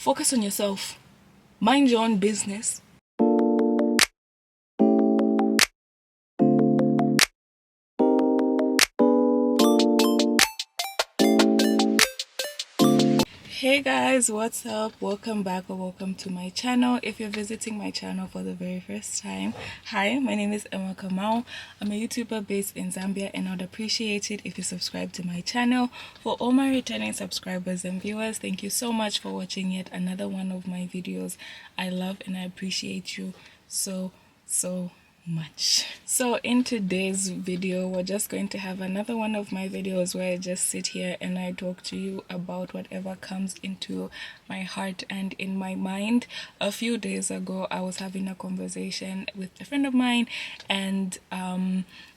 Focus on yourself. Mind your own business. Hey guys, what's up? Welcome back or welcome to my channel. If you're visiting my channel for the very first time, hi, my name is Emma Kamau. I'm a YouTuber based in Zambia, and I'd appreciate it if you subscribe to my channel. For all my returning subscribers and viewers, thank you so much for watching yet another one of my videos. I love and I appreciate you so much. So in today's video, we're just going to have another one of my videos where I just sit here and I talk to you about whatever comes into my heart and in my mind. A few days ago, I was having a conversation with a friend of mine, and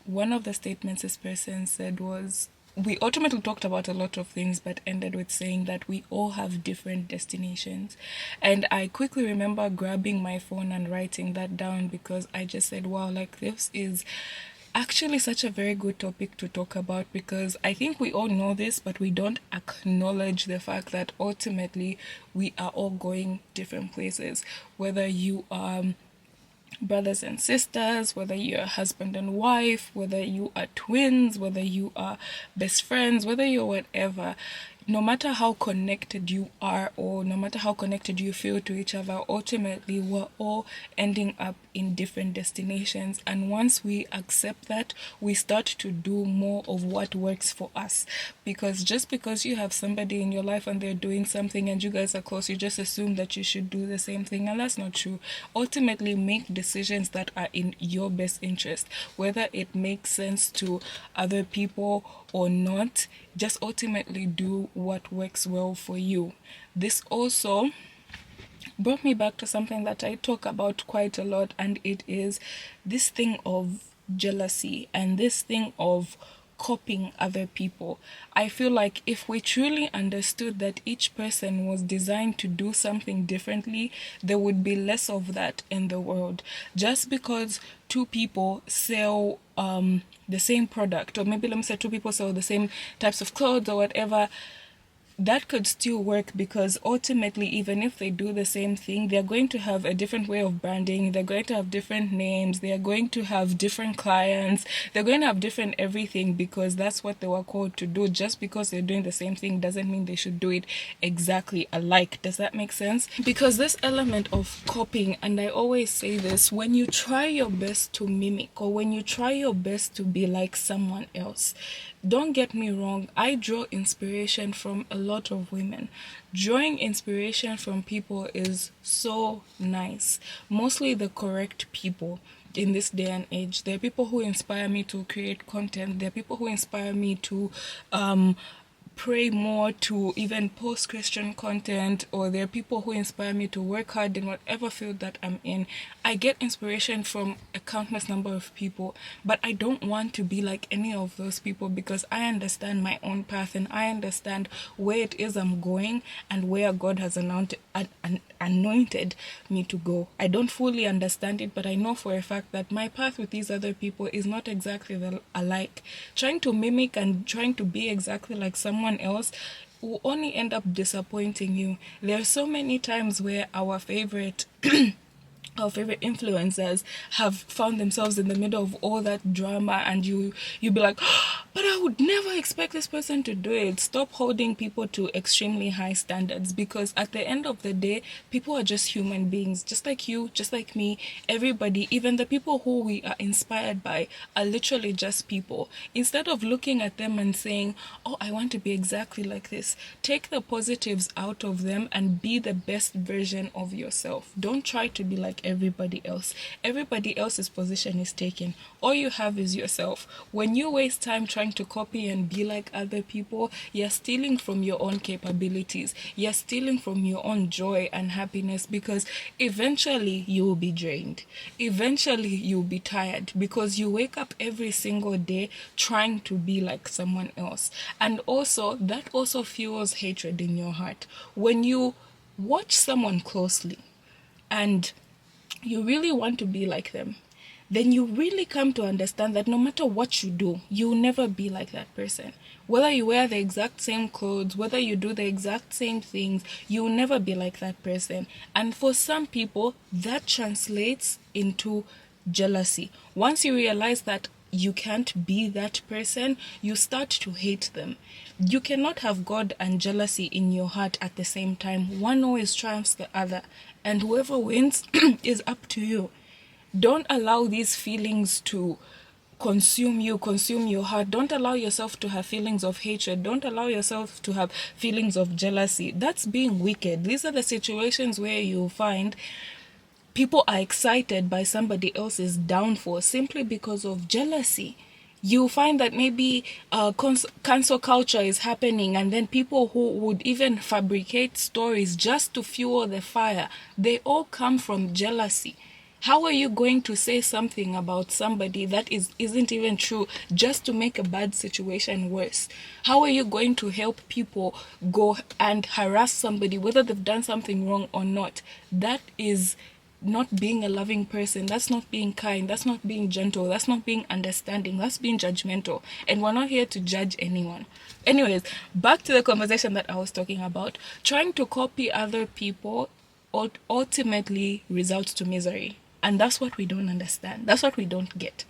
one of the statements this person said was, we ultimately talked about a lot of things, but ended with saying that we all have different destinations. And I quickly remember grabbing my phone and writing that down, because I just said, wow, like this is actually such a very good topic to talk about, because I think we all know this, but we don't acknowledge the fact that ultimately we are all going different places. Whether you are brothers and sisters, whether you're husband and wife, whether you are twins, whether you are best friends, whether you're whatever, no matter how connected you are or no matter how connected you feel to each other, ultimately we're all ending up in different destinations. And once we accept that, we start to do more of what works for us. Because just because you have somebody in your life and they're doing something and you guys are close, you just assume that you should do the same thing, and that's not true. Ultimately, make decisions that are in your best interest, whether it makes sense to other people or not. Just ultimately do what works well for you. This also brought me back to something that I talk about quite a lot, and it is this thing of jealousy and this thing of copying other people. I feel like if we truly understood that each person was designed to do something differently, there would be less of that in the world. Just because two people sell the same product, or maybe let me say two people sell the same types of clothes or whatever, that could still work, because ultimately, even if they do the same thing, they're going to have a different way of branding, they're going to have different names, they're going to have different clients, they're going to have different everything, because that's what they were called to do. Just because they're doing the same thing doesn't mean they should do it exactly alike. Does that make sense? Because this element of copying, and I always say this, when you try your best to mimic, or when you try your best to be like someone else, don't get me wrong, I draw inspiration from a lot of women. Drawing inspiration from people is so nice. Mostly the correct people in this day and age. There are people who inspire me to create content. There are people who inspire me to pray more, to even post Christian content, or there are people who inspire me to work hard in whatever field that I'm in. I get inspiration from a countless number of people, but I don't want to be like any of those people, because I understand my own path and I understand where it is I'm going and where God has anointed me to go. I don't fully understand it, but I know for a fact that my path with these other people is not exactly alike. Trying to mimic and trying to be exactly like someone else will only end up disappointing you. There are so many times where our favorite influencers have found themselves in the middle of all that drama, and you'd be like, but I would never expect this person to do it. Stop holding people to extremely high standards, because at the end of the day, people are just human beings, just like you, just like me. Everybody, even the people who we are inspired by, are literally just people. Instead of looking at them and saying, oh, I want to be exactly like this, take the positives out of them and be the best version of yourself. Don't try to be like everybody else. Everybody else's position is taken. All you have is yourself. When you waste time trying to copy and be like other people, you're stealing from your own capabilities. You're stealing from your own joy and happiness, because eventually you will be drained. Eventually you'll be tired, because you wake up every single day trying to be like someone else. And also, that also fuels hatred in your heart. When you watch someone closely and you really want to be like them, then you really come to understand that no matter what you do, you'll never be like that person. Whether you wear the exact same clothes, whether you do the exact same things, you'll never be like that person. And for some people, that translates into jealousy. Once you realize that you can't be that person, you start to hate them. You cannot have God and jealousy in your heart at the same time. One always triumphs the other, and whoever wins is up to you. Don't allow these feelings to consume you, consume your heart. Don't allow yourself to have feelings of hatred. Don't allow yourself to have feelings of jealousy. That's being wicked. These are the situations where you find people are excited by somebody else's downfall simply because of jealousy. You find that maybe cancel culture is happening, and then people who would even fabricate stories just to fuel the fire, they all come from jealousy. How are you going to say something about somebody that isn't even true just to make a bad situation worse? How are you going to help people go and harass somebody, whether they've done something wrong or not? That is not being a loving person. That's not being kind. That's not being gentle. That's not being understanding. That's being judgmental. And we're not here to judge anyone. Anyways, back to the conversation that I was talking about. Trying to copy other people ultimately results to misery. And that's what we don't understand. That's what we don't get.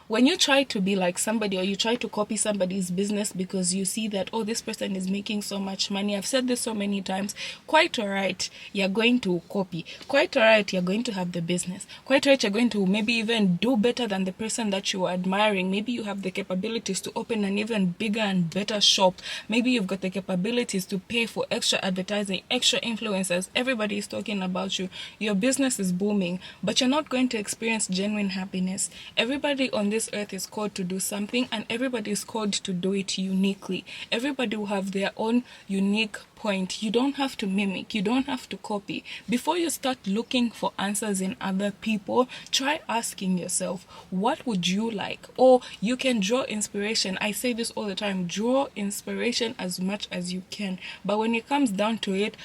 When you try to be like somebody, or you try to copy somebody's business because you see that, oh, this person is making so much money. I've said this so many times. Quite all right, you're going to copy. Quite all right, you're going to have the business. Quite all right, you're going to maybe even do better than the person that you are admiring. Maybe you have the capabilities to open an even bigger and better shop. Maybe you've got the capabilities to pay for extra advertising, extra influencers. Everybody is talking about you. Your business is booming, but you're not going to experience genuine happiness. Everybody on this earth is called to do something, and everybody is called to do it uniquely. Everybody will have their own unique point. You don't have to mimic. You don't have to copy. Before you start looking for answers in other people, try asking yourself, what would you like? Or you can draw inspiration. I say this all the time. Draw inspiration as much as you can. But when it comes down to it,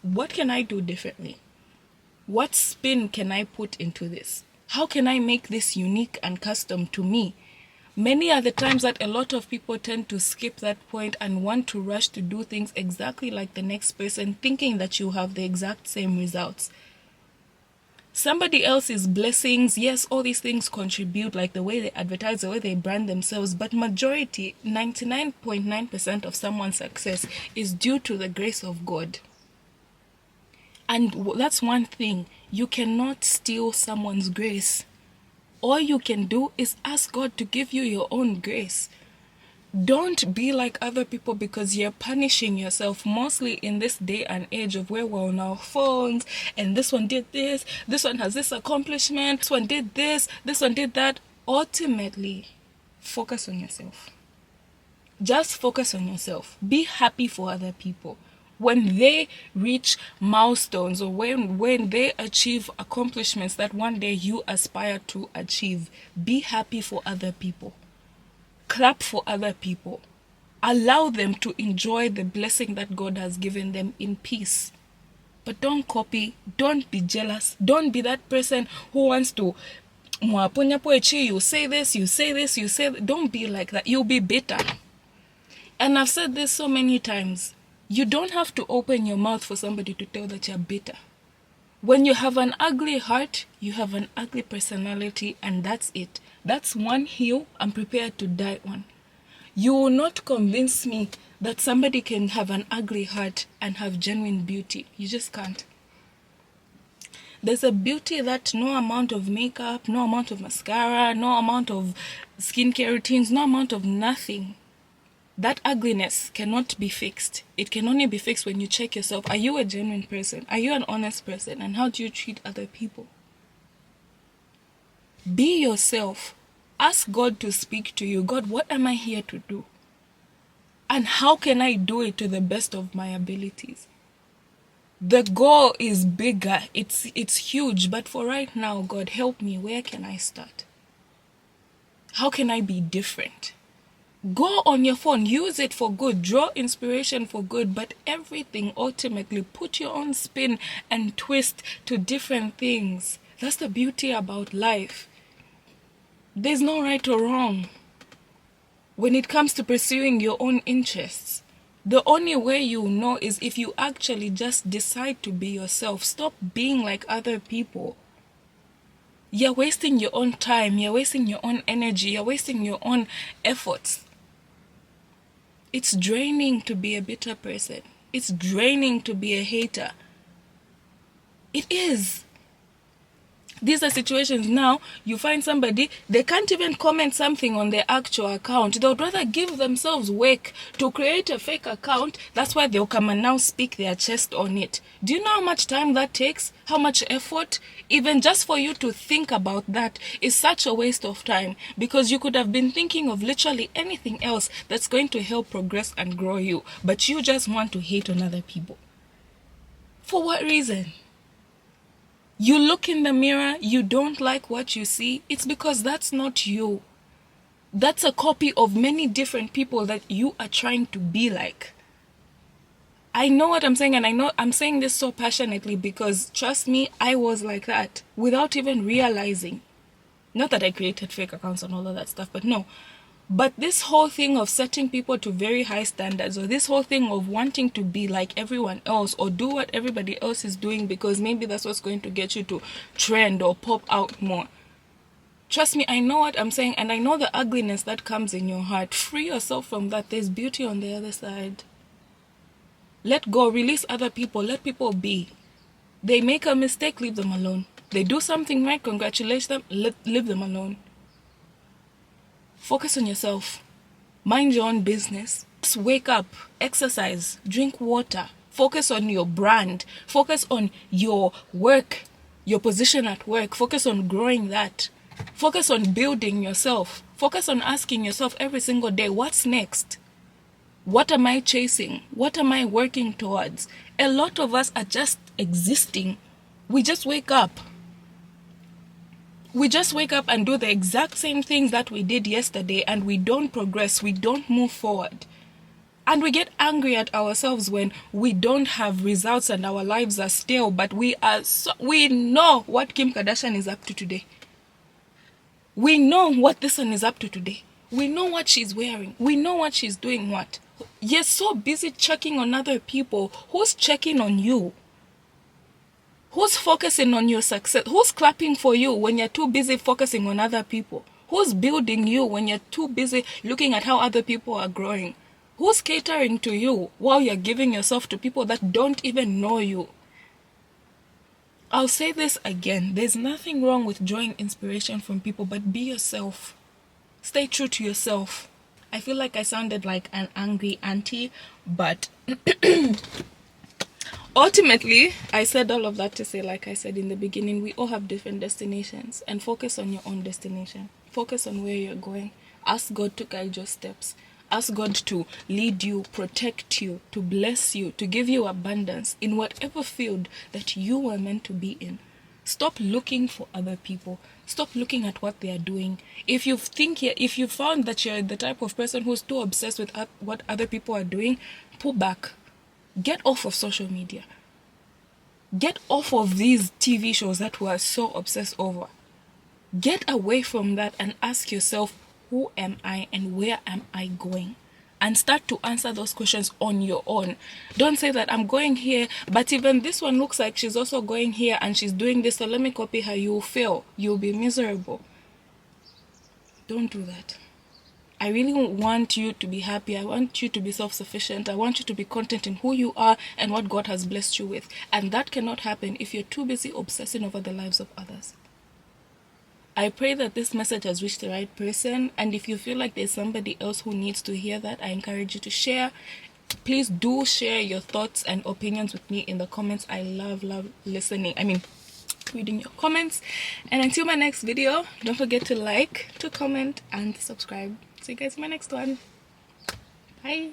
what can I do differently? What spin can I put into this? How can I make this unique and custom to me? Many are the times that a lot of people tend to skip that point and want to rush to do things exactly like the next person, thinking that you have the exact same results. Somebody else's blessings, yes, all these things contribute, like the way they advertise, the way they brand themselves, but majority, 99.9% of someone's success is due to the grace of God. And that's one thing. You cannot steal someone's grace. All you can do is ask God to give you your own grace. Don't be like other people because you're punishing yourself, mostly in this day and age of where we're on our phones, and this one did this one has this accomplishment, this one did this one did that. Ultimately, focus on yourself. Just focus on yourself. Be happy for other people. When they reach milestones, or when they achieve accomplishments that one day you aspire to achieve, be happy for other people. Clap for other people. Allow them to enjoy the blessing that God has given them in peace. But don't copy, don't be jealous, don't be that person who wants to you say this, you say this, you say that. Don't be like that. You'll be bitter. And I've said this so many times. You don't have to open your mouth for somebody to tell that you're bitter. When you have an ugly heart, you have an ugly personality, and that's it. That's one hill I'm prepared to die on. You will not convince me that somebody can have an ugly heart and have genuine beauty. You just can't. There's a beauty that no amount of makeup, no amount of mascara, no amount of skincare routines, no amount of nothing. That ugliness cannot be fixed. It can only be fixed when you check yourself. Are you a genuine person? Are you an honest person? And how do you treat other people? Be yourself. Ask God to speak to you. God, what am I here to do? And how can I do it to the best of my abilities? The goal is bigger. It's huge. But for right now, God, help me. Where can I start? How can I be different? Go on your phone, use it for good, draw inspiration for good, but everything ultimately put your own spin and twist to different things. That's the beauty about life. There's no right or wrong when it comes to pursuing your own interests. The only way you know is if you actually just decide to be yourself. Stop being like other people. You're wasting your own time, you're wasting your own energy, you're wasting your own efforts. It's draining to be a bitter person. It's draining to be a hater. It is. These are situations now, you find somebody, they can't even comment something on their actual account. They would rather give themselves work to create a fake account. That's why they'll come and now speak their chest on it. Do you know how much time that takes? How much effort? Even just for you to think about that is such a waste of time, because you could have been thinking of literally anything else that's going to help progress and grow you. But you just want to hate on other people. For what reason? You look in the mirror, you don't like what you see. It's because that's not you. That's a copy of many different people that you are trying to be like. I know what I'm saying, and I know I'm saying this so passionately because, trust me, I was like that without even realizing. Not that I created fake accounts and all of that stuff, but no. But this whole thing of setting people to very high standards, or this whole thing of wanting to be like everyone else or do what everybody else is doing because maybe that's what's going to get you to trend or pop out more. Trust me, I know what I'm saying, and I know the ugliness that comes in your heart. Free yourself from that. There's beauty on the other side. Let go. Release other people. Let people be. They make a mistake, leave them alone. They do something right, congratulate them, leave them alone. Focus on yourself. Mind your own business. Just wake up, exercise, drink water. Focus on your brand. Focus on your work, your position at work. Focus on growing that. Focus on building yourself. Focus on asking yourself every single day, what's next? What am I chasing? What am I working towards? A lot of us are just existing. We just wake up. We just wake up and do the exact same things that we did yesterday, and we don't progress, we don't move forward. And we get angry at ourselves when we don't have results and our lives are stale, but we know what Kim Kardashian is up to today. We know what this one is up to today. We know what she's wearing. We know what she's doing what. You're so busy checking on other people. Who's checking on you? Who's focusing on your success? Who's clapping for you when you're too busy focusing on other people? Who's building you when you're too busy looking at how other people are growing? Who's catering to you while you're giving yourself to people that don't even know you? I'll say this again. There's nothing wrong with drawing inspiration from people, but be yourself. Stay true to yourself. I feel like I sounded like an angry auntie, but ultimately, I said all of that to say, like I said in the beginning, we all have different destinations, and focus on your own destination. Focus on where you're going. Ask God to guide your steps. Ask God to lead you, protect you, to bless you, to give you abundance in whatever field that you were meant to be in. Stop looking for other people. Stop looking at what they are doing. If you found that you're the type of person who's too obsessed with what other people are doing, pull back. Get off of social media. Get off of these TV shows that we are so obsessed over. Get away from that and ask yourself, who am I and where am I going? And start to answer those questions on your own. Don't say that I'm going here, but even this one looks like she's also going here and she's doing this, so let me copy her. You'll fail. You'll be miserable. Don't do that. I really want you to be happy. I want you to be self-sufficient. I want you to be content in who you are and what God has blessed you with. And that cannot happen if you're too busy obsessing over the lives of others. I pray that this message has reached the right person. And if you feel like there's somebody else who needs to hear that, I encourage you to share. Please do share your thoughts and opinions with me in the comments. I love listening. Reading your comments. And until my next video, don't forget to like, to comment, and subscribe. See you guys in my next one. Bye.